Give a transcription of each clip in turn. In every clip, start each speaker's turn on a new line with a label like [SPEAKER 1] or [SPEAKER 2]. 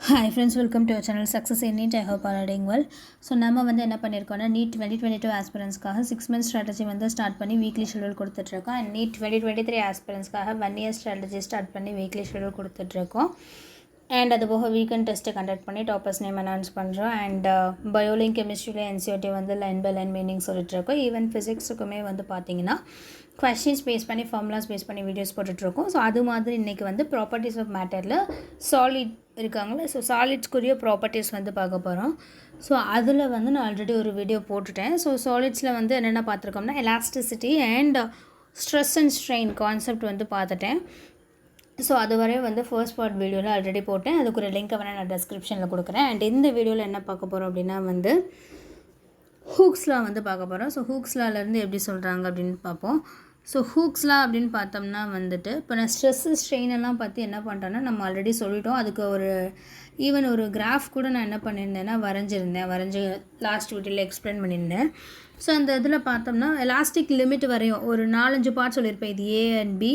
[SPEAKER 1] Hi friends, welcome to our channel Success in NEET. I hope all are doing well. So நம்ம வந்து என்ன பண்ணியிருக்கோம்னா NEET 2022 ஆஸ்பிரன்ஸ்க்காக 6 month strategy வந்து start பண்ணி வீக்லி ஷெடியூல் கொடுத்துட்ருக்கோம். அண்ட் நீட் 2023 ஆஸ்பிரன்ஸ்க்காக 1 year ஸ்ட்ராட்டஜி ஸ்டார்ட் பண்ணி வீக்லி ஷெடியூல் கொடுத்துட்ருக்கோம். அண்ட் அது போக வீக்கெண்ட் டெஸ்ட்டு கண்டக்ட் பண்ணி டாப்பர்ஸ் நேம் அனௌன்ஸ் பண்ணுறோம். அண்ட் பயோலிங் கெமிஸ்ட்ரியில் என்சிஓடி வந்து லைன் பை லைன் மீனிங் சொல்லிட்டுருக்கோம். ஈவன் ஃபிசிக்ஸுக்குமே வந்து பார்த்திங்கன்னா கொஷின்ஸ் பேஸ் பண்ணி ஃபார்முலாஸ் பேஸ் பண்ணி வீடியோஸ் போட்டுட்ருக்கோம். ஸோ அது மாதிரி இன்றைக்கி வந்து ப்ராப்பர்ட்டிஸ் ஆஃப் மேட்டரில் சாலிட் இருக்காங்களே, ஸோ சாலிட்ஸ்க்குரிய ப்ராப்பர்ட்டிஸ் வந்து பார்க்க போகிறோம். ஸோ அதில் வந்து நான் ஆல்ரெடி ஒரு வீடியோ போட்டுட்டேன். ஸோ சாலிட்ஸில் வந்து என்னென்ன பார்த்துருக்கோம்னா elasticity and stress and strain concept வந்து பார்த்துட்டேன். ஸோ அது வரை வந்து ஃபர்ஸ்ட் பார்ட் வீடியோவில் ஆல்ரெடி போட்டேன். அதுக்கு ஒரு லிங்க்கை வேணால் நான் டிஸ்கிரிப்ஷனில் கொடுக்குறேன். அண்ட் இந்த வீடியோவில் என்ன பார்க்க போகிறோம் அப்படின்னா வந்து ஹூக்ஸ் லா வந்து பார்க்க போகிறோம். ஸோ ஹூக்ஸ் லாலேருந்து எப்படி சொல்கிறாங்க அப்படின்னு பார்ப்போம். ஸோ ஹூக்ஸ் லா அப்படின்னு பார்த்தோம்னா வந்துட்டு இப்போ நான் ஸ்ட்ரெஸ்ஸு ஸ்ட்ரெயின் எல்லாம் பற்றி என்ன பண்ணுறேன்னா நம்ம ஆல்ரெடி சொல்லிட்டோம். அதுக்கு ஒரு ஈவன் ஒரு கிராஃப் கூட நான் என்ன பண்ணியிருந்தேன்னா வரைஞ்சி லாஸ்ட் வீடியோவில் எக்ஸ்பிளைன் பண்ணியிருந்தேன். ஸோ அந்த இதில் பார்த்தோம்னா எலாஸ்டிக் லிமிட் வரையும் ஒரு 4-5 பார்ட் சொல்லியிருப்பேன். இது ஏ அண்ட் பி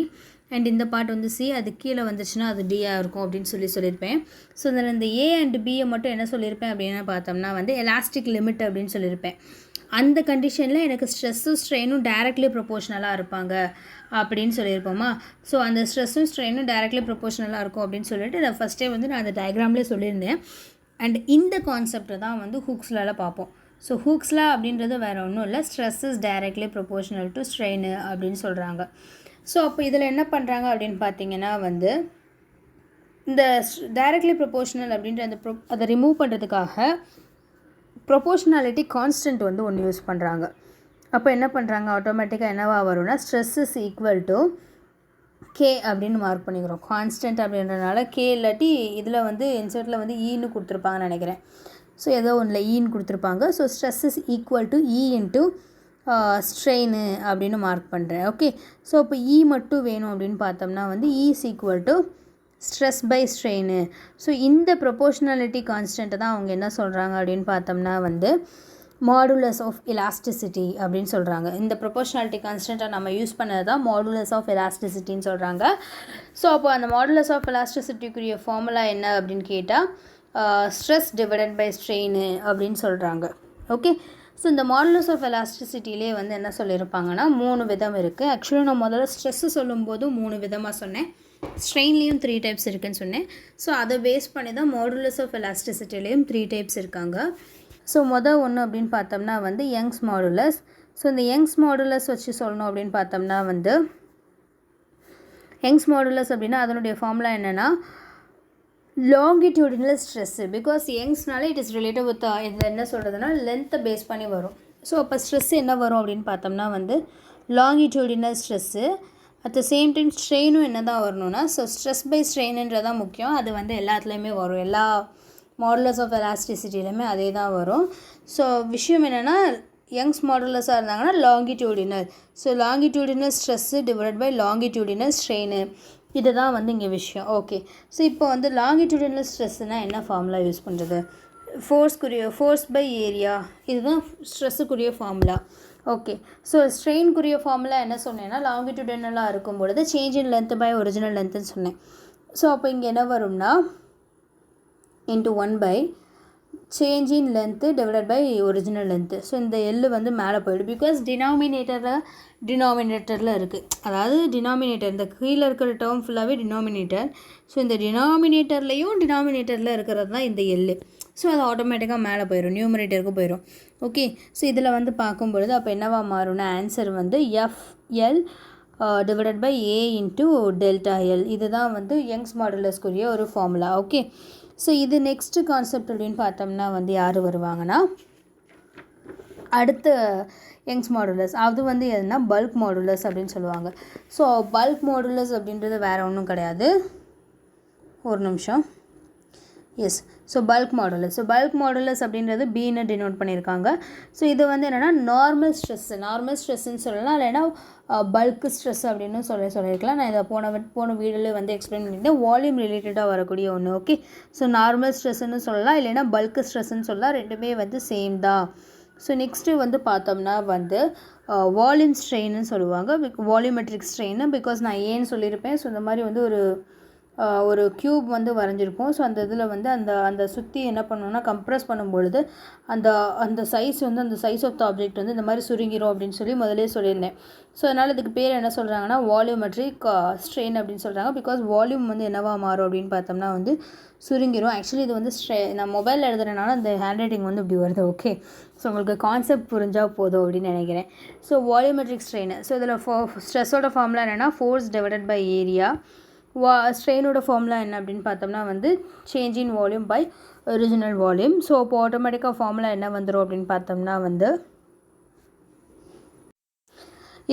[SPEAKER 1] அண்ட் இந்த பார்ட் வந்து சி, அது கீழே வந்துச்சுன்னா அது டியாக இருக்கும் அப்படின்னு சொல்லியிருப்பேன். ஸோ அதில் இந்த ஏ அண்ட் பியை மட்டும் என்ன சொல்லியிருப்பேன் அப்படின்னு பார்த்தோம்னா வந்து எலாஸ்டிக் லிமிட் அப்படின்னு சொல்லியிருப்பேன். அந்த கண்டிஷனில் எனக்கு ஸ்ட்ரெஸ்ஸும் ஸ்ட்ரெயினும் டைரக்ட்லி ப்ரொபோஷனலாக இருப்பாங்க அப்படின்னு சொல்லியிருப்போமா. ஸோ அந்த ஸ்ட்ரெஸ்ஸும் ஸ்ட்ரெயினும் டைரக்ட்லி ப்ரொபோஷனலாக இருக்கும் அப்படின்னு சொல்லிட்டு நான் ஃபஸ்ட்டே வந்து நான் அந்த டயக்ராம்லேயே சொல்லியிருந்தேன். அண்ட் இந்த கான்செப்டை தான் வந்து ஹூக்ஸ் லால பார்ப்போம். ஸோ ஹூக்ஸ் லா அப்படின்றது வேறு ஒன்றும் இல்லை, stress is directly proportional to strain அப்படின்னு சொல்கிறாங்க. ஸோ அப்போ இதில் என்ன பண்ணுறாங்க அப்படின்னு பார்த்தீங்கன்னா வந்து இந்த டைரக்ட்லி ப்ரொபோஷனல் அப்படின்ற அந்த அதை ரிமூவ் பண்ணுறதுக்காக ப்ரொபோஷனாலிட்டி கான்ஸ்டன்ட் வந்து ஒன்று யூஸ் பண்ணுறாங்க. அப்போ என்ன பண்ணுறாங்க, ஆட்டோமேட்டிக்காக என்னவா வரும்னா stress is equal to K அப்படின்னு மார்க் பண்ணிக்கிறோம். கான்ஸ்டன்ட் அப்படின்றனால கே இல்லாட்டி இதில் வந்து இன்சர்ட்டில் வந்து ஈன்னு கொடுத்துருப்பாங்கன்னு நினைக்கிறேன். ஸோ ஏதோ ஒன்றில் ஈன்னு கொடுத்துருப்பாங்க. So stress is equal to E into strain அப்படின்னு மார்க் பண்ணுறேன். ஓகே, ஸோ இப்போ இ மட்டும் வேணும் அப்படின்னு பார்த்தோம்னா வந்து E is equal to stress by strain. So இந்த ப்ரொபோஷனாலிட்டி கான்ஸ்டன்ட்டை தான் அவங்க என்ன சொல்கிறாங்க அப்படின்னு பார்த்தோம்னா வந்து மாடுலஸ் ஆஃப் எலாஸ்டிசிட்டி அப்படின்னு சொல்கிறாங்க. இந்த ப்ரொபோஷனாலிட்டி கான்ஸ்டன்ட்டை நம்ம யூஸ் பண்ணது தான் மாடுலஸ் ஆஃப் எலாஸ்டிசிட்டின்னு சொல்கிறாங்க. ஸோ அப்போ அந்த மாடுலஸ் ஆஃப் எலாஸ்டிசிட்டிக்குரிய ஃபார்முலா என்ன அப்படின்னு கேட்டால் ஸ்ட்ரெஸ் டிவைடட் பை ஸ்ட்ரெயின் அப்படின்னு சொல்கிறாங்க. ஓகே, ஸோ இந்த மாடுலஸ் ஆஃப் எலாஸ்டிசிட்டிலே வந்து என்ன சொல்லியிருப்பாங்கன்னா 3 விதம் இருக்குது. ஆக்சுவலி நான் முதல்ல ஸ்ட்ரெஸ்ஸு சொல்லும்போது 3 விதமாக சொன்னேன், ஸ்ட்ரெயின்லேயும் 3 டைப்ஸ் இருக்குதுன்னு சொன்னேன். ஸோ அதை பேஸ் பண்ணி தான் மாடுலஸ் ஆஃப் எலாஸ்டிசிட்டிலேயும் 3 டைப்ஸ் இருக்காங்க. ஸோ ஒன்று அப்படின்னு பார்த்தோம்னா வந்து யங்ஸ் மாடுலஸ். ஸோ இந்த யங்ஸ் மாடுலஸ் வச்சு சொல்லணும் அப்படின்னு பார்த்தோம்னா வந்து யங்ஸ் மாடுலஸ் அப்படின்னா அதனுடைய ஃபார்முலா என்னென்னா லாங்கிடியூடினல் ஸ்ட்ரெஸ்ஸு. பிகாஸ் யங்ஸ்னால இட் இஸ் ரிலேட்டிவ் வித் இதில் என்ன சொல்கிறதுனா லென்த்தை பேஸ் பண்ணி வரும். ஸோ அப்போ ஸ்ட்ரெஸ் என்ன வரும் அப்படின்னு பார்த்தோம்னா வந்து longitudinal stress. At the same time ஸ்ட்ரெயினும் என்ன தான் வரணும்னா ஸோ ஸ்ட்ரெஸ் பை ஸ்ட்ரெயின்ன்றதான் முக்கியம். அது வந்து எல்லாத்துலேயுமே வரும், எல்லா மாடுலஸ் ஆஃப் எலாஸ்டிசிட்டிலையுமே அதே தான் வரும். ஸோ விஷயம் என்னென்னா யங்ஸ் மாடுலஸாக இருந்தாங்கன்னா longitudinal. So longitudinal stress divide by longitudinal strain, இதுதான் வந்து இங்கே விஷயம். ஓகே, ஸோ இப்போ வந்து லாங்கிடியூடினல் ஸ்ட்ரெஸ்ஸுனால் என்ன ஃபார்முலா யூஸ் பண்ணுறது, ஃபோர்ஸ் பை ஏரியா, இதுதான் ஸ்ட்ரெஸ்ஸுக்குரிய ஃபார்முலா. ஓகே, ஸோ ஸ்ட்ரெயின்குரிய ஃபார்முலா என்ன சொன்னேன்னா லாங்கிடியூடினலாக இருக்கும் பொழுது change in length by original லென்த்துன்னு சொன்னேன். ஸோ அப்போ இங்கே என்ன வரும்னா into 1 by change in length divided by original length. So இந்த எல்லு வந்து மேலே போயிடும். பிகாஸ் டினாமினேட்டரில் இருக்குது, அதாவது டினாமினேட்டர் இந்த கீழே இருக்கிற டேர்ம் ஃபுல்லாகவே டினாமினேட்டர். ஸோ இந்த டினாமினேட்டரில் இருக்கிறது தான் இந்த எல்லு. ஸோ அது ஆட்டோமேட்டிக்காக மேலே போயிடும், நியூமரேட்டருக்கு போயிடும். ஓகே, ஸோ இதில் வந்து பார்க்கும்பொழுது அப்போ என்னவா மாறும்னா ஆன்சர் வந்து F L divided by A into delta L. இதுதான் வந்து யங்ஸ் மாடுலஸ்க்குரிய ஒரு ஃபார்முலா. ஓகே, ஸோ இது நெக்ஸ்ட்டு கான்செப்ட் அப்படின்னு பார்த்தோம்னா வந்து யார் வருவாங்கன்னா அடுத்த யங்ஸ் மாடுலஸ், அது வந்து எதுனா பல்க் மாடுலஸ் அப்படின்னு சொல்லுவாங்க. ஸோ பல்க் மாடுலஸ் அப்படின்றது வேறு ஒன்றும் கிடையாது, ஒரு நிமிஷம். எஸ், ஸோ பல்க் மாடுலஸ் அப்படின்றது பீன்னு டினோட் பண்ணியிருக்காங்க. ஸோ இது வந்து என்னென்னா நார்மல் ஸ்ட்ரெஸ்ஸுன்னு சொல்லலாம், இல்லைன்னா பல்க் ஸ்ட்ரெஸ் அப்படின்னு சொல்லியிருக்கலாம். நான் இதை போன வீடியோவில் வந்து எக்ஸ்பிளைன் பண்ணியிருந்தேன், வால்யூம் ரிலேட்டடாக வரக்கூடிய ஒன்று. ஓகே, ஸோ நார்மல் ஸ்ட்ரெஸ்ஸுன்னு சொல்லலாம், இல்லைன்னா பல்க் ஸ்ட்ரெஸ்ஸுன்னு சொல்லலாம், ரெண்டுமே வந்து சேம் தான். ஸோ நெக்ஸ்ட்டு வந்து பார்த்தோம்னா வந்து வால்யூம் ஸ்ட்ரெயின்னு சொல்லுவாங்க, வால்யூமெட்ரிக் ஸ்ட்ரெயின். பிகாஸ் நான் ஏன்னு சொல்லியிருப்பேன். ஸோ இந்த மாதிரி வந்து ஒரு ஒரு க்யூப் வந்து வரைஞ்சிருக்கும். ஸோ அந்த இதில் வந்து அந்த சுற்றி என்ன பண்ணணும்னா கம்ப்ரெஸ் பண்ணும்பொழுது அந்த சைஸ் வந்து அந்த சைஸ் ஆஃப் த ஆப்ஜெக்ட் வந்து இந்த மாதிரி சுருங்கிரும் அப்படின்னு சொல்லி முதலே சொல்லியிருந்தேன். ஸோ அதனால் இதுக்கு பேர் என்ன சொல்கிறாங்கன்னா வால்யூமெட்ரிக் ஸ்ட்ரெயின் அப்படின்னு சொல்கிறாங்க. பிகாஸ் வால்யூம் வந்து என்னவா மாறும் அப்படின்னு பார்த்தோம்னா வந்து சுருங்கிரும். ஆக்சுவலி இது வந்து நான் மொபைலில் எழுதுறதுனால அந்த ஹேண்ட் ரைட்டிங் வந்து இப்படி வருது. ஓகே, ஸோ உங்களுக்கு கான்செப்ட் புரிஞ்சால் போதும் அப்படின்னு நினைக்கிறேன். So volumetric strain. ஸோ இதில் ஸ்ட்ரெஸ்ஸோட ஃபார்முலா என்னென்னா ஃபோர்ஸ் டிவைடட் பை ஏரியா. ஸ்ட்ரெயினோட ஃபார்முலா என்ன அப்படின்னு பார்த்தோம்னா வந்து change in volume by original volume. So இப்போ ஆட்டோமேட்டிக்காக ஃபார்முலா என்ன வந்துடும் அப்படின்னு பார்த்தோம்னா வந்து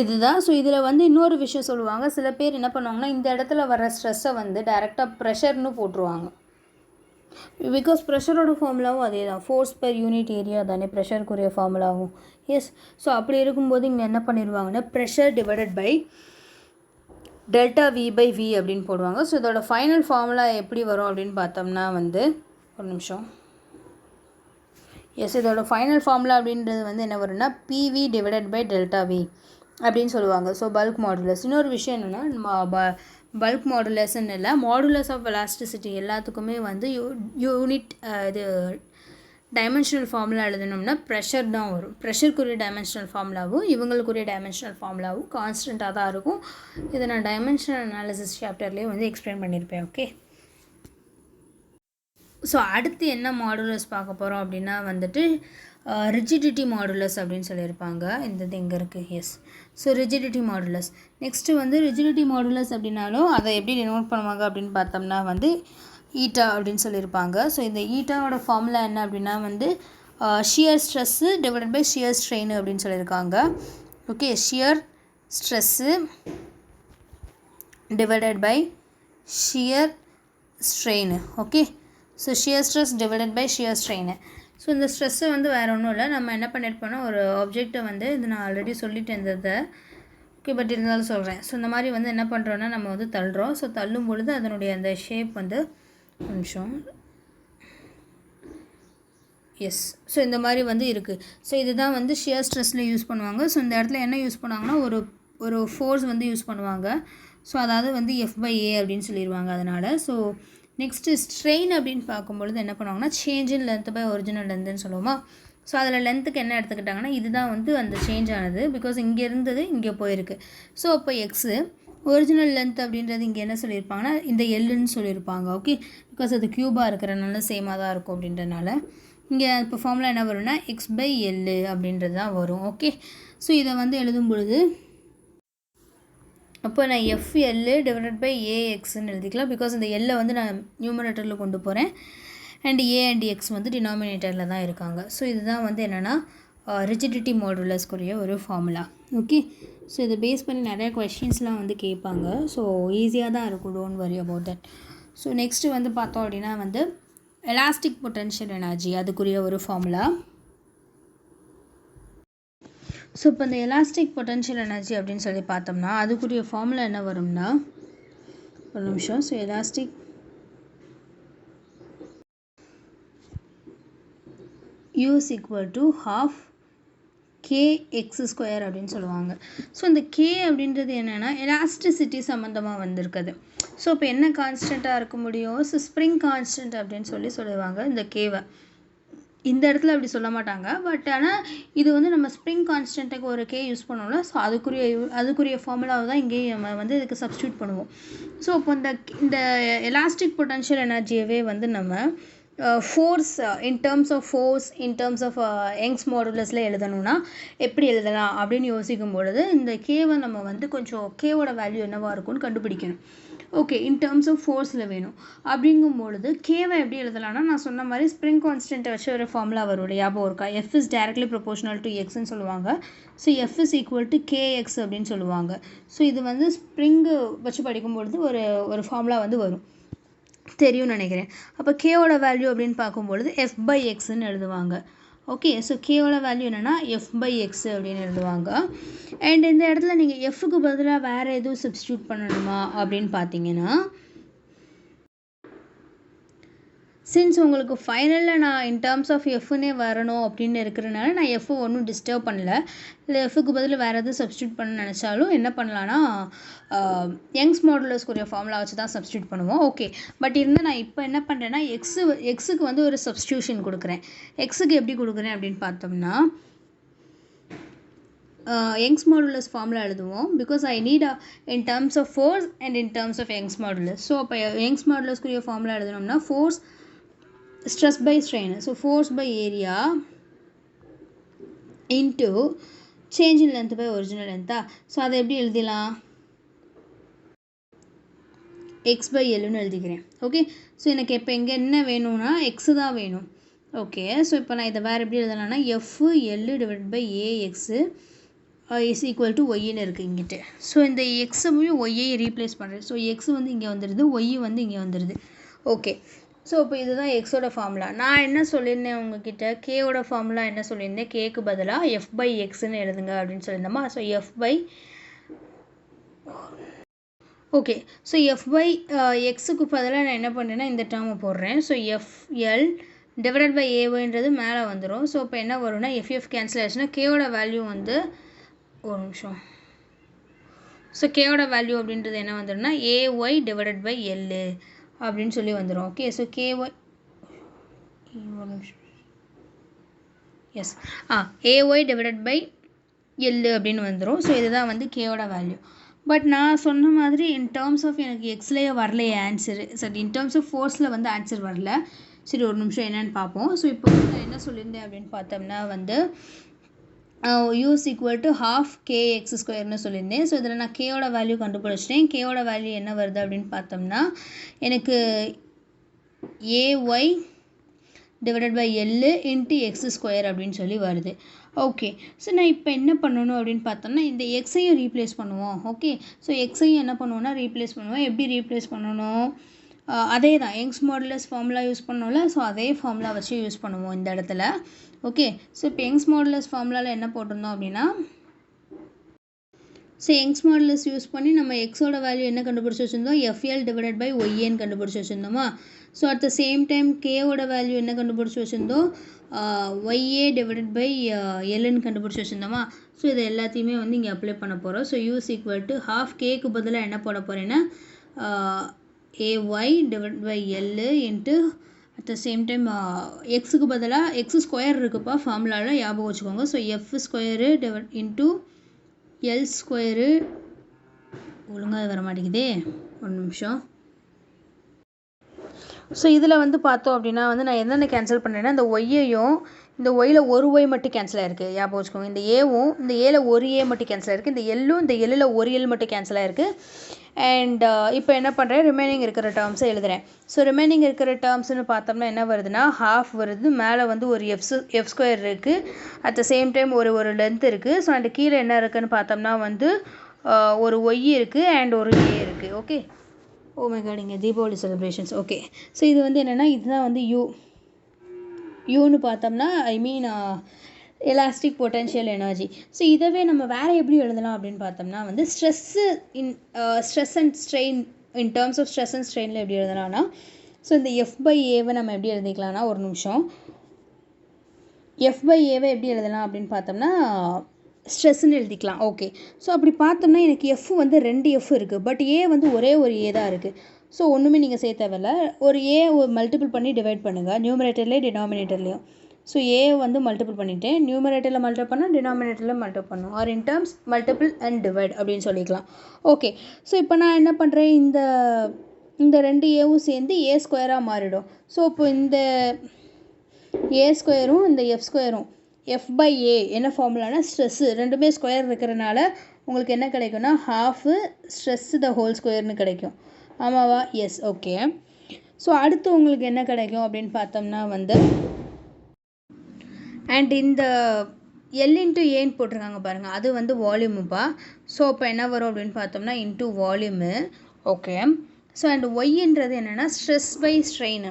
[SPEAKER 1] இதுதான். ஸோ இதில் வந்து இன்னொரு விஷயம் சொல்லுவாங்க. சில பேர் என்ன பண்ணுவாங்கன்னா இந்த இடத்துல வர ஸ்ட்ரெஸ்ஸை வந்து டைரெக்டாக ப்ரெஷர்னு போட்டுருவாங்க. பிகாஸ் ப்ரெஷரோட ஃபார்முலாவும் அதே தான், ஃபோர்ஸ் பெர் யூனிட் ஏரியா தானே ப்ரெஷருக்குரிய ஃபார்முலாவும். எஸ், ஸோ அப்படி இருக்கும்போது இங்கே என்ன பண்ணிடுவாங்கன்னா pressure divided by delta V by V அப்படின்னு போடுவாங்க. ஸோ இதோட ஃபைனல் ஃபார்முலா எப்படி வரும் அப்படின்னு பார்த்தோம்னா வந்து ஒரு நிமிஷம். எஸ், இதோட ஃபைனல் ஃபார்முலா அப்படின்றது வந்து என்ன வரும்னா P V divided by delta V அப்படின்னு சொல்லுவாங்க. So bulk modulus. இன்னொரு விஷயம் என்னென்னா பல்க் மாடுலஸ்ன்னு இல்லை, மாடுலஸ் ஆஃப் எலாஸ்டிசிட்டி எல்லாத்துக்குமே வந்து யூனிட் இது டைமென்ஷனல் ஃபார்முலா எழுதணும்னா ப்ரெஷர் தான் வரும். ப்ரெஷருக்குரிய டைமென்ஷனல் ஃபார்முலாவும் இவங்களுக்குரிய டைமென்ஷனல் ஃபார்முலாவும் கான்ஸ்டண்ட்டாக தான் இருக்கும். இதை நான் டைமென்ஷனல் அனாலிசிஸ் சாப்டர்லேயே வந்து எக்ஸ்பிளைன் பண்ணியிருப்பேன். ஓகே, ஸோ அடுத்து என்ன மாடுலஸ் பார்க்க போகிறோம் அப்படின்னா வந்துட்டு ரிஜிடிட்டி மாடுலஸ் அப்படின்னு சொல்லியிருப்பாங்க. இந்த இது எங்கே இருக்குது? Yes, so rigidity modulus. Next வந்து ரிஜிடிட்டி மாடுலஸ் அப்படின்னாலும் அதை எப்படி டினோட் பண்ணுவாங்க அப்படின்னு பார்த்தோம்னா வந்து ஈட்டா அப்படின்னு சொல்லியிருப்பாங்க. ஸோ இந்த ஈட்டாவோட ஃபார்முலா என்ன அப்படின்னா வந்து shear stress divided by shear strain அப்படின்னு சொல்லியிருக்காங்க. Okay, shear stress divided by shear strain. Okay, so shear stress divided by shear strain. So இந்த ஸ்ட்ரெஸ்ஸை வந்து வேறு ஒன்றும் இல்லை, நம்ம என்ன பண்ணியிருப்போம்னா ஒரு ஆப்ஜெக்டை வந்து இது நான் ஆல்ரெடி சொல்லிட்டு இருந்ததை ஓகே பட் இருந்தாலும் சொல்கிறேன். ஸோ இந்த மாதிரி வந்து என்ன பண்ணுறோன்னா நம்ம வந்து தள்ளுறோம். ஸோ தள்ளும் பொழுது அதனுடைய அந்த ஷேப் வந்து நிமிஷம். எஸ், ஸோ இந்த மாதிரி வந்து இருக்குது. ஸோ இதுதான் வந்து ஷியர் ஸ்ட்ரெஸ்ஸில் யூஸ் பண்ணுவாங்க. ஸோ இந்த இடத்துல என்ன யூஸ் பண்ணுவாங்கன்னா ஒரு ஃபோர்ஸ் வந்து யூஸ் பண்ணுவாங்க. ஸோ அதாவது வந்து F/A அப்படின்னு சொல்லிடுவாங்க அதனால். ஸோ நெக்ஸ்ட்டு ஸ்ட்ரெயின் அப்படின்னு பார்க்கும்பொழுது என்ன பண்ணுவாங்கன்னா change in length by original லென்த்துன்னு சொல்லுவோமா. ஸோ அதில் லென்த்துக்கு என்ன எடுத்துக்கிட்டாங்கன்னா இதுதான் வந்து அந்த சேஞ்ச் ஆனது. பிகாஸ் இங்கே இருந்தது இங்கே போயிருக்கு. ஸோ அப்போ எக்ஸு ஒரிஜினல் லென்த் அப்படின்றது இங்கே என்ன சொல்லியிருப்பாங்கன்னா இந்த எல்லுன்னு சொல்லியிருப்பாங்க. ஓகே, பிகாஸ் அது க்யூபாக இருக்கிறனால சேமாக தான் இருக்கும் அப்படின்றனால இங்கே இப்போ ஃபார்முலா என்ன வரும்னா x/L அப்படின்றது தான் வரும். ஓகே, ஸோ இதை வந்து எழுதும் பொழுது அப்போ நான் FL டிவைடட் பை AXன்னு எழுதிக்கலாம். பிகாஸ் இந்த எல்லை வந்து நான் நியூமரேட்டரில் கொண்டு போகிறேன் அண்ட் A அண்ட் X வந்து டினாமினேட்டரில் தான் இருக்காங்க. ஸோ இதுதான் வந்து என்னென்னா ரிஜிடிட்டி மாடுலஸ்க்குரிய ஒரு ஃபார்முலா. ஓகே, ஸோ இதை பேஸ் பண்ணி நிறைய கொஷின்ஸ்லாம் வந்து கேட்பாங்க. ஸோ ஈஸியாக தான் இருக்கும், don't worry about that. So next வந்து பார்த்தோம் அப்படின்னா வந்து எலாஸ்டிக் பொட்டன்ஷியல் எனர்ஜி அதுக்குரிய ஒரு ஃபார்முலா. ஸோ இப்போ இந்த எலாஸ்டிக் பொட்டன்ஷியல் எனர்ஜி அப்படின்னு சொல்லி பார்த்தோம்னா அதுக்குரிய ஃபார்முலா என்ன வரும்னா ஒரு நிமிஷம். So elastic U is equal to half kx² அப்படின்னு சொல்லுவாங்க. ஸோ இந்த k அப்படின்றது என்னென்னா எலாஸ்டிசிட்டி சம்மந்தமாக வந்திருக்குது. ஸோ இப்போ என்ன கான்ஸ்டண்ட்டாக இருக்க முடியும்? ஸோ ஸ்ப்ரிங் கான்ஸ்டன்ட் அப்படின்னு சொல்லுவாங்க இந்த கேவை. இந்த இடத்துல அப்படி சொல்ல மாட்டாங்க, பட் ஆனால் இது வந்து நம்ம ஸ்ப்ரிங் கான்ஸ்டன்ட்டுக்கு ஒரு கே யூஸ் பண்ணோம்ல. ஸோ அதுக்குரிய ஃபார்முலாவை தான் இங்கேயும் நம்ம வந்து இதுக்கு சப்ஸ்டியூட் பண்ணுவோம். ஸோ இப்போ இந்த எலாஸ்டிக் பொட்டன்ஷியல் எனர்ஜியவே வந்து நம்ம force in terms of force in terms of Young's மாடுலஸில் எழுதணும்னா எப்படி எழுதலாம் அப்படின்னு யோசிக்கும் பொழுது இந்த கேவை நம்ம வந்து கொஞ்சம் கேவோட வேல்யூ என்னவாக இருக்கும்னு கண்டுபிடிக்கணும். ஓகே, இன் டேர்ம்ஸ் ஆஃப் ஃபோர்ஸில் வேணும். அப்படிங்கும்பொழுது கேவை எப்படி எழுதலாம்னா நான் சொன்ன மாதிரி ஸ்ப்ரிங் கான்ஸ்டன்ட்டை வச்சு ஒரு ஃபார்முலா வரும், ஞாபகம் இருக்கா? F is directly proportional to Xன்னு சொல்லுவாங்க. So F is equal to KX அப்படின்னு சொல்லுவாங்க. ஸோ இது வந்து ஸ்ப்ரிங்கு வச்சு படிக்கும்பொழுது ஒரு ஃபார்முலா வந்து வரும், தெரியும்னு நினைக்கிறேன். அப்போ கேவோட வேல்யூ அப்படின்னு பார்க்கும்பொழுது F/Xன்னு எழுதுவாங்க. ஓகே, ஸோ கேவோட வேல்யூ என்னென்னா F/X அப்படின்னு எழுதுவாங்க. அண்ட் இந்த இடத்துல நீங்கள் எஃப்க்கு பதிலாக வேறு எதுவும் சப்ஸ்டியூட் பண்ணணுமா அப்படின்னு பார்த்தீங்கன்னா சின்ஸ் உங்களுக்கு ஃபைனலில் நான் இன் டேர்ம்ஸ் ஆஃப் எஃப்னே வரணும் அப்படின்னு இருக்கிறனால நான் எஃப் ஒன்றும் டிஸ்டர்ப் பண்ணல. இல்லை எஃப்க்கு பதில் வேறு எதுவும் சப்ஸ்டியூட் பண்ண நினச்சாலும் என்ன பண்ணலான்னா யங்ஸ் மாடுலஸ்க்குரிய ஃபார்முலா வச்சு தான் சப்ஸ்டியூட் பண்ணுவோம். ஓகே, பட் இருந்தால் நான் இப்போ என்ன பண்ணுறேன்னா எக்ஸுக்கு வந்து ஒரு சப்ஸ்டியூஷன் கொடுக்குறேன். எக்ஸுக்கு எப்படி கொடுக்குறேன் அப்படின்னு பார்த்தோம்னா யங்ஸ் மாடுலஸ் ஃபார்முலா எழுதுவோம். Because I need in terms of force and in terms of Young's modulus. So அப்போ யங்ஸ் மாடுலஸ்க்குரிய ஃபார்முலா எழுதணும்னா force stress by strain, so force by area into change in length by original length. So அதை எப்படி எழுதிலாம், x by l னு எழுதிக்கிறேன். Okay, so எனக்கு இப்போ இங்கே என்ன வேணும்னா x தான் வேணும். ஓகே, ஸோ இப்போ நான் இதை வேறு எப்படி எழுதலாம்னா F L divide by AX is equal to ஒய்ன்னு இருக்குது இங்கிட்டு. ஸோ இந்த எக்ஸையும் ஒய்யை ரீப்ளேஸ் பண்ணுறேன். ஸோ எக்ஸ் வந்து இங்கே வந்துடுது, ஒய் வந்து இங்கே வந்துடுது. ஓகே, ஸோ இப்போ இதுதான் எக்ஸோட ஃபார்முலா. நான் என்ன சொல்லியிருந்தேன் உங்ககிட்ட, கேவோட ஃபார்முலா என்ன சொல்லியிருந்தேன், கேக்கு பதிலாக எஃப் பை எக்ஸ்ன்னு எழுதுங்க அப்படின்னு சொல்லியிருந்தோமா. So F by okay, so F by எக்ஸுக்கு பதிலாக நான் என்ன பண்ணுறேன்னா இந்த டேர்மை போடுறேன். ஸோ எஃப்எல் டிவைடட் பை ஏஒய்ன்றது மேலே வந்துடும். ஸோ இப்போ என்ன வரும்னா எஃப்எஃப் கேன்சல் ஆச்சுன்னா கேவோட வேல்யூ வந்து ஒரு நிமிஷம். ஸோ கேவோட வேல்யூ அப்படின்றது என்ன வந்துடும்னா ஏஒய் டிவைடட் பை எல்லு அப்படின்னு சொல்லி வந்துடும். Okay, so K Y is A Y divided by L அப்படின்னு வந்துடும். ஸோ இதுதான் வந்து கேவோட வேல்யூ. பட் நான் சொன்ன மாதிரி இன் டேர்ம்ஸ் ஆஃப் எனக்கு எக்ஸ்லேயே வரலையே ஆன்சரு. சரி, இன் டேர்ம்ஸ் ஆஃப் ஃபோர்ஸில் வந்து ஆன்சர் வரல. சரி, ஒரு நிமிஷம் என்னென்னு பார்ப்போம். ஸோ இப்போ நான் என்ன சொல்லியிருந்தேன் அப்படின்னு பார்த்தோம்னா வந்து யூஸ் ஈக்குவல் டு ½ kx² சொல்லியிருந்தேன். ஸோ இதில் நான் கேவோட வேல்யூ கண்டுபிடிச்சிட்டேன். கேவோட வேல்யூ என்ன வருது அப்படின்னு பார்த்தோம்னா எனக்கு A Y divided by L into x² அப்படின்னு சொல்லி வருது. ஓகே, ஸோ நான் இப்போ என்ன பண்ணணும் அப்படின்னு பார்த்தோம்னா இந்த எக்ஸையும் ரீப்ளேஸ் பண்ணுவோம். ஓகே, ஸோ எக்ஸையும் என்ன பண்ணுவோம்னா ரீப்ளேஸ் பண்ணுவோம். எப்படி ரீப்ளேஸ் பண்ணணும், அதே தான் யங்ஸ் மாடுலஸ் ஃபார்முலா யூஸ் பண்ணோம்ல. ஸோ அதே ஃபார்முலா வச்சு யூஸ் பண்ணுவோம் இந்த இடத்துல. ஓகே, ஸோ இப்போ யங்ஸ் மாடுலஸ் ஃபார்முலாவில் என்ன போட்டிருந்தோம் அப்படின்னா ஸோ யங்ஸ் மாடுலஸ் யூஸ் பண்ணி நம்ம எக்ஸோட வேல்யூ என்ன கண்டுபிடிச்சி வச்சுருந்தோம், எஃப்எல் டிவைடட் பை ஒய்ஏன்னு கண்டுபிடிச்சி வச்சுருந்தோமா. So at the same time கேவோட வேல்யூ என்ன கண்டுபிடிச்சி வச்சுருந்தோம், ஒய்ஏ டிவைடட் பை எல்லுன்னு கண்டுபிடிச்சி வச்சுருந்தோமா. ஸோ இது எல்லாத்தையுமே வந்து இங்கே அப்ளை பண்ண போகிறோம். ஸோ யூஸ் ஈக்குவல் டு ½ கேக்கு பதிலாக என்ன போட போகிறேன்னா A Y divide by L into at the same time எக்ஸுக்கு பதிலாக x² இருக்குப்பா ஃபார்முலாவில், ஞாபகம் வச்சுக்கோங்க. So f² divide into L² ஒழுங்காக வர மாட்டேங்குதே, ஒரு நிமிஷம். ஸோ இதில் வந்து பார்த்தோம் அப்படின்னா வந்து நான் என்னென்ன கேன்சல் பண்ணுறேன்னா இந்த ஒய்யையும் இந்த ஒயில் ஒரு ஒய் மட்டும் கேன்சல் ஆகிருக்கு, ஞாபகம் வச்சுக்கோங்க. இந்த ஏவும் இந்த ஏல ஒரு ஏ மட்டும் கேன்சல் ஆகிருக்கு. இந்த எல்லும் இந்த எல்லில் ஒரு எல் மட்டும் கேன்சல் ஆகிருக்கு. அண்ட் இப்போ என்ன பண்ணுறேன், ரிமைனிங் இருக்கிற டேர்ம்ஸை எழுதுகிறேன். ஸோ ரிமைனிங் இருக்கிற டேர்ம்ஸ்னு பார்த்தோம்னா என்ன வருதுன்னா ½ வருது, மேலே வந்து ஒரு f² இருக்குது, அட் த சேம் டைம் ஒரு லென்த் இருக்குது. ஸோ அண்ட் கீழே என்ன இருக்குதுன்னு பார்த்தோம்னா வந்து ஒரு ஒய் இருக்குது அண்ட் ஒரு ஏ இருக்குது. ஓகே, ஓ மை காட், இங்கே தீபாவளி செலிப்ரேஷன்ஸ். ஓகே, ஸோ இது வந்து என்னென்னா இதுதான் வந்து யூன்னு பார்த்தோம்னா I mean elastic potential energy. So இதவே நம்ம வேறு எப்படி எழுதலாம் அப்படின்னு பார்த்தோம்னா வந்து stress and strain in terms of stress and ஸ்ட்ரெயினில் எப்படி எழுதலாம்னா ஸோ இந்த எஃப் பை ஏவை நம்ம எப்படி எழுதிக்கலாம்னா ஒரு நிமிஷம், எஃப் பை ஏவை எப்படி எழுதலாம் அப்படின்னு பார்த்தோம்னா ஸ்ட்ரெஸ்ன்னு எழுதிக்கலாம். ஓகே, ஸோ அப்படி பார்த்தோம்னா எனக்கு எஃப் வந்து 2 எஃப் இருக்குது, பட் ஏ வந்து ஒரே ஒரு ஏ தான் இருக்குது. ஸோ ஒன்றுமே நீங்கள் செய்ய தேவையில்ல, ஒரு ஏ மல்டிபிள் பண்ணி டிவைட் பண்ணுங்கள், நியூமரேட்டர்லேயும் டினாமினேட்டர்லேயும். ஸோ ஏ வந்து மல்டிபிள் பண்ணிவிட்டேன், நியூமரேட்டரில் மல்டிபிள் பண்ணால் டினாமினேட்டரில் மல்டிபிள் பண்ணும், or in terms multiple and divide அப்படின்னு சொல்லிக்கலாம். ஓகே, ஸோ இப்போ நான் என்ன பண்ணுறேன், இந்த 2 ஏவும் சேர்ந்து A² மாறிடும். ஸோ இப்போ இந்த A² இந்த F² எஃப் பை ஏ என்ன ஃபார்முலானா ஸ்ட்ரெஸ்ஸு ரெண்டுமே ஸ்கொயர் இருக்கிறனால உங்களுக்கு என்ன கிடைக்கும்னா ½ ஸ்ட்ரெஸ் த ஹோல் ஸ்கொயர்னு கிடைக்கும். ஆமாவா? எஸ். ஓகே, ஸோ அடுத்து உங்களுக்கு என்ன கிடைக்கும் அப்படின்னு பார்த்தோம்னா வந்து அண்ட் இந்த எல் இன்ட்டு ஏன்னு போட்டிருக்காங்க பாருங்கள், அது வந்து வால்யூமுப்பா. ஸோ இப்போ என்ன வரும் அப்படின்னு பார்த்தோம்னா into volume. Okay, so and ஒய்ன்றது என்னென்னா ஸ்ட்ரெஸ் பை ஸ்ட்ரெயின்,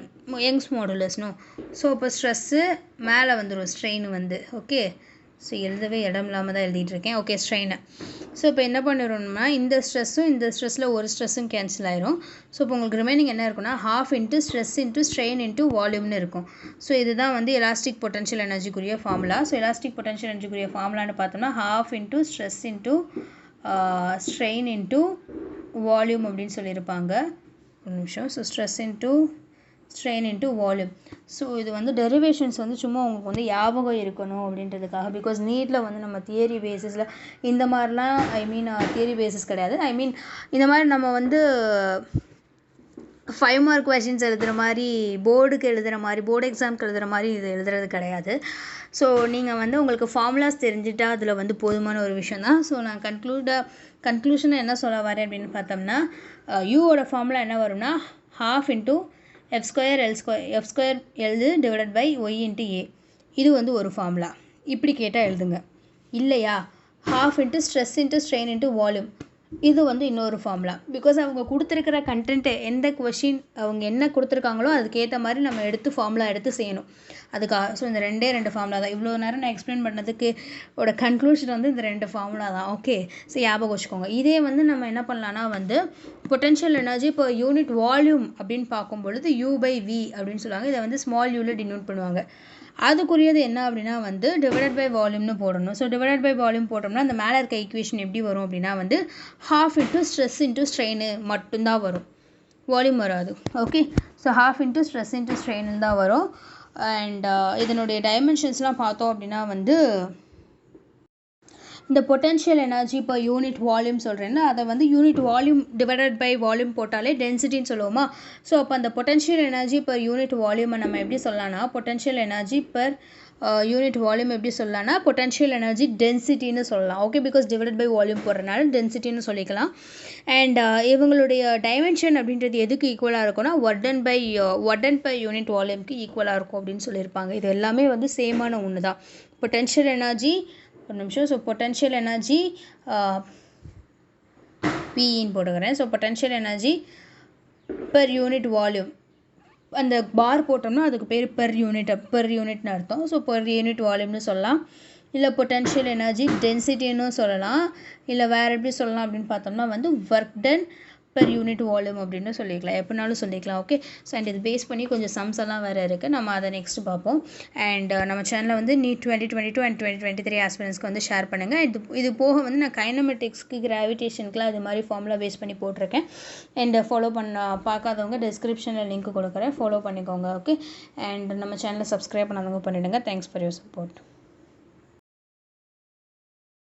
[SPEAKER 1] யங்ஸ் மாடுலஸ்னு. ஸோ இப்போ ஸ்ட்ரெஸ்ஸு மேலே வந்துடும், ஸ்ட்ரெயின் வந்து. ஓகே, ஸோ எழுதவே இடம் இல்லாமல் தான் எழுதிட்டுருக்கேன். Okay, strain. ஸோ இப்போ என்ன பண்ணிடும்னா இந்த ஸ்ட்ரெஸ்ஸும் இந்த ஸ்ட்ரெஸ்ஸில் ஒரு ஸ்ட்ரெஸ்ஸும் கேன்சல் ஆயிரும். ஸோ இப்போ உங்களுக்கு ரிமைனிங் என்ன இருக்குன்னா ½ into stress into strain into வால்யூம்னு இருக்கும். ஸோ இதுதான் வந்து எலாஸ்டிக் பொட்டன்ஷியல் எனர்ஜிக்குரிய ஃபார்முலா. ஸோ எலாஸ்டிக் பொட்டன்ஷியல் எனர்ஜிக்குரிய ஃபார்முலான்னு பார்த்தோம்னா ½ into stress into strain into volume அப்படின்னு சொல்லியிருப்பாங்க. ஒரு நிமிஷம். So stress into strain into volume. So இது வந்து டெரிவேஷன்ஸ் வந்து சும்மா உங்களுக்கு வந்து ஞாபகம் இருக்கணும் அப்படின்றதுக்காக. பிகாஸ் நீட்டில் வந்து நம்ம தியரி பேசிஸில் இந்த மாதிரிலாம் தியரி பேசிஸ் கிடையாது. இந்த மாதிரி நம்ம வந்து 5 மார்க் கொஷின்ஸ் எழுதுகிற மாதிரி போர்டுக்கு எழுதுகிற மாதிரி போர்டு எக்ஸாமுக்கு எழுதுகிற மாதிரி இது எழுதுறது கிடையாது. ஸோ நீங்கள் வந்து உங்களுக்கு ஃபார்முலாஸ் தெரிஞ்சுட்டா அதில் வந்து போதுமான ஒரு விஷயம் தான். ஸோ நான் கன்க்ளூஷனை என்ன சொல்ல வரேன் அப்படின்னு பார்த்தோம்னா யூவோட ஃபார்முலா என்ன வரும்னா ½ இன்ட்டு f square எழுது divided by y into a. இது வந்து ஒரு ஃபார்முலா. இப்படி கேட்டால் எழுதுங்க. இல்லையா ½ into stress into strain into volume, இது வந்து இன்னொரு ஃபார்முலா. பிகாஸ் அவங்க கொடுத்துருக்கிற கண்டென்ட்டு எந்த கொஷின் அவங்க என்ன கொடுத்துருக்காங்களோ அதுக்கேற்ற மாதிரி நம்ம எடுத்து ஃபார்முலா எடுத்து செய்யணும் அதுக்காக. ஸோ இந்த 2 ஃபார்முலா தான். இவ்வளோ நேரம் நான் எக்ஸ்பிளைன் பண்ணதுக்கு கன்க்ளூஷன் வந்து இந்த 2 ஃபார்முலா தான். ஓகே, ஸோ ஞாபகம் வச்சுக்கோங்க. இதே வந்து நம்ம என்ன பண்ணலான்னா வந்து பொட்டன்ஷியல் எனர்ஜி இப்போ யூனிட் வால்யூம் அப்படின்னு பார்க்கும்பொழுது U/V அப்படின்னு சொல்லுவாங்க. இதை வந்து ஸ்மால் யூவில் டினோட் பண்ணுவாங்க. அதுக்குரியது என்ன அப்படின்னா வந்து டிவைடட் பை வால்யூம்னு போடணும். ஸோ டிவைடட் பை வால்யூம் போட்டோம்னா அந்த மேலே இருக்க ஈக்குவேஷன் எப்படி வரும் அப்படின்னா வந்து ½ இன்ட்டு ஸ்ட்ரெஸ் இன்ட்டு ஸ்ட்ரெயின் மட்டும்தான் வரும், வால்யூம் வராது. Okay, so ½ into stress into strain தான் வரும். அண்ட் இதனுடைய டைமென்ஷன்ஸ்லாம் பார்த்தோம் அப்படின்னா வந்து இந்த பொட்டன்ஷியல் எனர்ஜி இப்போ யூனிட் வால்யூம் சொல்கிறேன்னா அதை வந்து unit volume divided by volume போட்டாலே டென்சிட்டின்னு சொல்லுவோமா. ஸோ அப்போ அந்த பொட்டன்ஷியல் எனர்ஜி பர் யூனிட் வால்யூமை நம்ம எப்படி சொல்லலாம்னா potential energy per unit volume எப்படி சொல்லலாம்னா பொட்டன்ஷியல் எனர்ஜி டென்சிட்டின்னு சொல்லலாம். Okay, because divided by volume போடுறதுனால டென்சிட்டின்னு சொல்லிக்கலாம். அண்ட் இவங்களுடைய டைமென்ஷன் அப்படின்றது எதுக்கு ஈக்குவலாக இருக்கும்னா ஒர்டன் பை யூனிட் வால்யூம்க்கு ஈக்குவலாக இருக்கும் அப்படின்னு சொல்லியிருப்பாங்க. இது எல்லாமே வந்து சேமான ஒன்று தான். பொட்டன்ஷியல் எனர்ஜி ஒரு நிமிஷம். ஸோ பொட்டன்ஷியல் எனர்ஜி பின்னு போட்டுக்கிறேன். So potential energy per unit volume அந்த பார் போட்டோம்னா அதுக்கு பேர் பெர் யூனிட்னு அர்த்தம். ஸோ பெர் யூனிட் வால்யூம்னு சொல்லலாம். இல்லை பொட்டன்ஷியல் எனர்ஜி டென்சிட்டின்னு சொல்லலாம். இல்லை வேறு எப்படி சொல்லலாம் அப்படின்னு பார்த்தோம்னா வந்து work done per unit volume அப்படின்னு சொல்லிக்கலாம், எப்படினாலும் சொல்லிக்கலாம். ஓகே, ஸோ அண்ட் இது பேஸ் பண்ணி கொஞ்சம் சம்ஸ் எல்லாம் வேறு இருக்குது. நம்ம அதை நெக்ஸ்ட் பார்ப்போம். அண்ட் நம்ம சேனலில் வந்து நீட் 2022 அண்ட் 2023 ஆஸ்பிரன்ஸ்க்கு வந்து ஷேர் பண்ணுங்கள். இது போக வந்து நான் கைனமெட்டிக்ஸ்க்கு கிராவிடேஷனுக்குலாம் இது மாதிரி ஃபார்முலா பேஸ் பண்ணி போட்டிருக்கேன். அண்ட் ஃபாலோ பார்க்காதவங்க டிஸ்கிரிப்ஷனில் லிங்க் கொடுக்குறேன், ஃபாலோ பண்ணிக்கோங்க. ஓகே, அண்ட் நம்ம சேனலை சப்ஸ்கிரைப் பண்ணாதவங்க பண்ணிவிடுங்க. Thanks for your support.